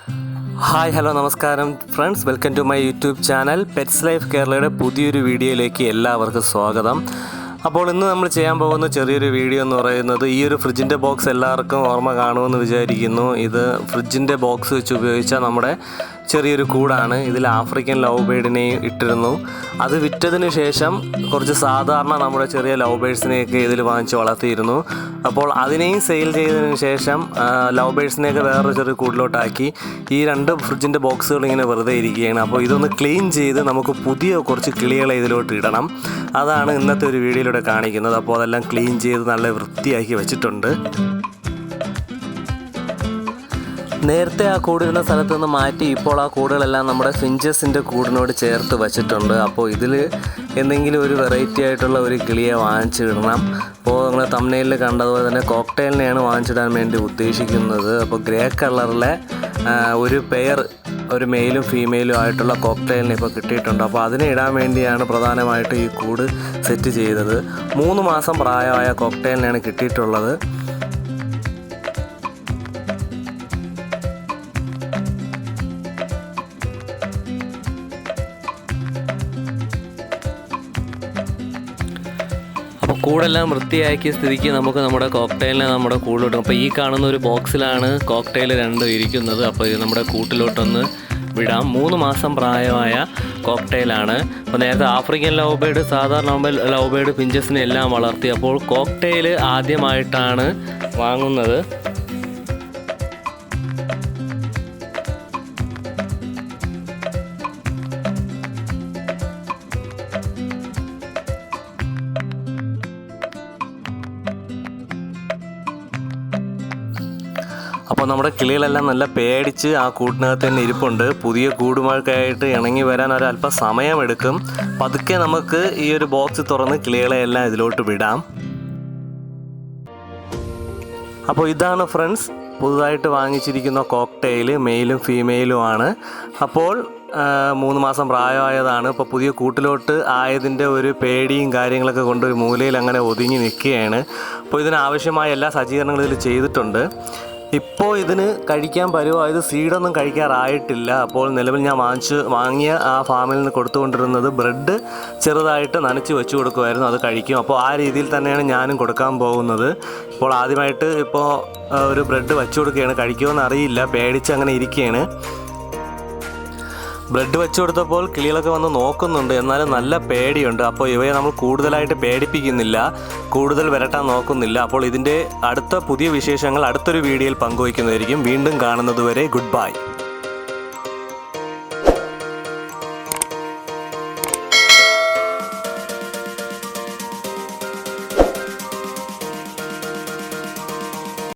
Hi hello നമസ്കാരം friends, welcome to my YouTube channel Pets Life കേരളയുടെ പുതിയൊരു വീഡിയോയിലേക്ക് എല്ലാവർക്കും സ്വാഗതം. അപ്പോൾ ഇന്ന് നമ്മൾ ചെയ്യാൻ പോകുന്ന ചെറിയൊരു വീഡിയോ എന്ന് പറയുന്നത് ഈ ഒരു ഫ്രിഡ്ജിൻ്റെ ബോക്സ് എല്ലാവർക്കും ഓർമ്മ കാണുമെന്ന് വിചാരിക്കുന്നു. ഇത് ഫ്രിഡ്ജിൻ്റെ ബോക്സ് വെച്ച് ഉപയോഗിച്ച നമ്മുടെ ചെറിയൊരു കൂടാണ്. ഇതിൽ ആഫ്രിക്കൻ ലവ് ബേർഡിനെയും ഇട്ടിരുന്നു. അത് വിറ്റതിന് ശേഷം കുറച്ച് സാധാരണ നമ്മുടെ ചെറിയ ലവ് ബേർഡ്സിനെയൊക്കെ ഇതിൽ വാങ്ങിച്ച് വളർത്തിയിരുന്നു. അപ്പോൾ അതിനെയും സെയിൽ ചെയ്തതിന് ശേഷം ലവ് ബേർഡ്സിനെയൊക്കെ വേറൊരു ചെറിയ കൂടിലോട്ടാക്കി ഈ രണ്ട് ഫ്രിഡ്ജിൻ്റെ ബോക്സുകൾ ഇങ്ങനെ വെറുതെ ഇരിക്കുകയാണ്. അപ്പോൾ ഇതൊന്ന് ക്ലീൻ ചെയ്ത് നമുക്ക് പുതിയ കുറച്ച് കിളികളെ ഇതിലോട്ട് ഇടണം. അതാണ് ഇന്നത്തെ ഒരു വീഡിയോയിലൂടെ കാണിക്കുന്നത്. അപ്പോൾ അതെല്ലാം ക്ലീൻ ചെയ്ത് നല്ല വൃത്തിയാക്കി വെച്ചിട്ടുണ്ട്. നേരത്തെ ആ കൂടിരുന്ന സ്ഥലത്ത് നിന്ന് മാറ്റി ഇപ്പോൾ ആ കൂടുകളെല്ലാം നമ്മുടെ ഫിഞ്ചസിൻ്റെ കൂടിനോട് ചേർത്ത് വച്ചിട്ടുണ്ട്. അപ്പോൾ ഇതിൽ എന്തെങ്കിലും ഒരു വെറൈറ്റി ആയിട്ടുള്ള ഒരു കിളിയെ വാങ്ങിച്ചിടണം. അപ്പോൾ നിങ്ങൾ തംബ്നെയിലിൽ കണ്ടതുപോലെ തന്നെ കോക്ടെയിലിനെയാണ് വാങ്ങിച്ചിടാൻ വേണ്ടി ഉദ്ദേശിക്കുന്നത്. അപ്പോൾ ഗ്രേ കളറിലെ ഒരു പെയർ, ഒരു മെയിലും ഫീമെയിലും ആയിട്ടുള്ള കോക്ടെയിലിനെ ഇപ്പോൾ കിട്ടിയിട്ടുണ്ട്. അപ്പോൾ അതിനെ ഇടാൻ വേണ്ടിയാണ് പ്രധാനമായിട്ട് ഈ കൂട് സെറ്റ് ചെയ്തത്. 3 മാസം പ്രായമായ കോക്ടെയിലിനെയാണ് കിട്ടിയിട്ടുള്ളത്. അപ്പോൾ കൂടെല്ലാം വൃത്തിയാക്കിയ സ്ഥിതിക്ക് നമുക്ക് നമ്മുടെ കോക്ടെയിലിനെ നമ്മുടെ കൂടിലോട്ട്, അപ്പോൾ ഈ കാണുന്ന ഒരു ബോക്സിലാണ് കോക്ടെയിൽ രണ്ടും ഇരിക്കുന്നത്. അപ്പോൾ ഇത് നമ്മുടെ കൂട്ടിലോട്ടൊന്ന് വിടാം. 3 മാസം പ്രായമായ കോക്ടെയിലാണ്. അപ്പോൾ നേരത്തെ ആഫ്രിക്കൻ ലവ് ബേർഡ്, സാധാരണ ലവ് ബേർഡ്, പിഞ്ചസിനെ എല്ലാം വളർത്തി. അപ്പോൾ കോക്ടെയിൽ ആദ്യമായിട്ടാണ് വാങ്ങുന്നത്. അപ്പോൾ നമ്മുടെ കിളികളെല്ലാം നല്ല പേടിച്ച് ആ കൂട്ടിനകത്ത് തന്നെ ഇരിപ്പുണ്ട്. പുതിയ കൂടുമൊക്കെയായിട്ട് ഇണങ്ങി വരാൻ ഒരല്പം സമയമെടുക്കും. പതുക്കെ നമുക്ക് ഈ ഒരു ബോക്സ് തുറന്ന് കിളികളെയെല്ലാം ഇതിലോട്ട് വിടാം. അപ്പോൾ ഇതാണ് ഫ്രണ്ട്സ് പുതുതായിട്ട് വാങ്ങിച്ചിരിക്കുന്ന കോക്ടെയിൽ, മെയിലും ഫീമെയിലുമാണ്. അപ്പോൾ 3 മാസം പ്രായമായതാണ്. ഇപ്പോൾ പുതിയ കൂട്ടിലോട്ട് ആയതിൻ്റെ ഒരു പേടിയും കാര്യങ്ങളൊക്കെ കൊണ്ട് ഒരു മൂലയിൽ അങ്ങനെ ഒതുങ്ങി നിൽക്കുകയാണ്. അപ്പോൾ ഇതിനാവശ്യമായ എല്ലാ സജ്ജീകരണങ്ങളും ഇതിൽ ചെയ്തിട്ടുണ്ട്. ഇപ്പോൾ ഇതിന് കഴിക്കാൻ പരുവായത്, സീഡൊന്നും കഴിക്കാറായിട്ടില്ല. അപ്പോൾ നിലവിൽ ഞാൻ വാങ്ങിയ ആ ഫാമിൽ നിന്ന് കൊടുത്തുകൊണ്ടിരുന്നത് ബ്രെഡ് ചെറുതായിട്ട് നനച്ച് വെച്ച് കൊടുക്കുമായിരുന്നു. അത് കഴിക്കും. അപ്പോൾ ആ രീതിയിൽ തന്നെയാണ് ഞാനും കൊടുക്കാൻ പോകുന്നത്. ഇപ്പോൾ ആദ്യമായിട്ട് ഒരു ബ്രെഡ് വെച്ച് കൊടുക്കുകയാണ്. കഴിക്കുമെന്ന് അറിയില്ല, പേടിച്ച് അങ്ങനെ ഇരിക്കുകയാണ്. ബ്രെഡ് വെച്ച് കൊടുത്തപ്പോൾ കിളികളൊക്കെ വന്ന് നോക്കുന്നുണ്ട്, എന്നാലും നല്ല പേടിയുണ്ട്. അപ്പോൾ ഇവയെ നമ്മൾ കൂടുതലായിട്ട് പേടിപ്പിക്കുന്നില്ല, കൂടുതൽ വരട്ടാൻ നോക്കുന്നില്ല. അപ്പോൾ ഇതിൻ്റെ അടുത്ത പുതിയ വിശേഷങ്ങൾ അടുത്തൊരു വീഡിയോയിൽ പങ്കുവയ്ക്കുന്നതായിരിക്കും. വീണ്ടും കാണുന്നതുവരെ ഗുഡ് ബൈ.